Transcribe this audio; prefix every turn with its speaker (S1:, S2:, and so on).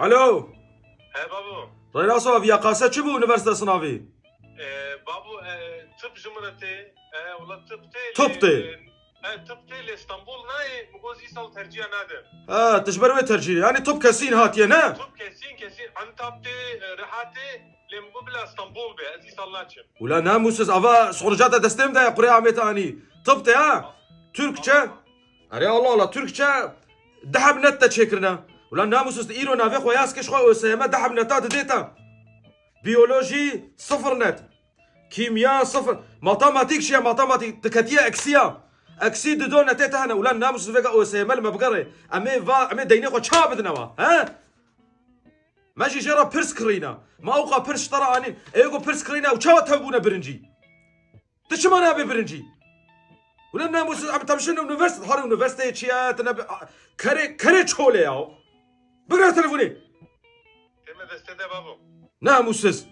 S1: الو
S2: He babu.
S1: ريناسو في قاسة شبو يونيفرسيتي صنافي
S2: Babu tıp cumhuriyeti valla tıptı.
S1: Tıptı.
S2: Tıptı İstanbul ne? Mugozi sal tercih nadir.
S1: تجبر ترجي يعني توب كاسين هاتيه نا
S2: Tıp kesin Antep'te rahatı lemgubla İstanbul be aziz Allah'ım.
S1: ولا ناموسز افا صورجاتا دستم دا قري عميت اني طبتي ها تركچا اري الله الله تركچا دحب نتا تشكرنا ولا ناموسز ايرو نافي خو ياسكش خو اسما دحب نتا ديتا بيولوجي صفر نت كيمياء صفر ماتماتيك شيا ماتماتيك تكتيا اكسيا اكسيد دون نتيتا هنا ولا ناموسز فيغا اسما المبقري امي فا امي ديني خو تشابدنا ها ماشي جرى بيرس كرينا ما اوقع بيرس طرا اني ايغو بيرس كرينا وشاو تبونا برنجي تشما نابي برنجي ولا ناموس عم تمشي يونيفرسيتي هاري يونيفرسيتي تشيا تنبي كري تشولي ياو بقرا تليفوني
S2: Tema destede babu.
S1: ناموسس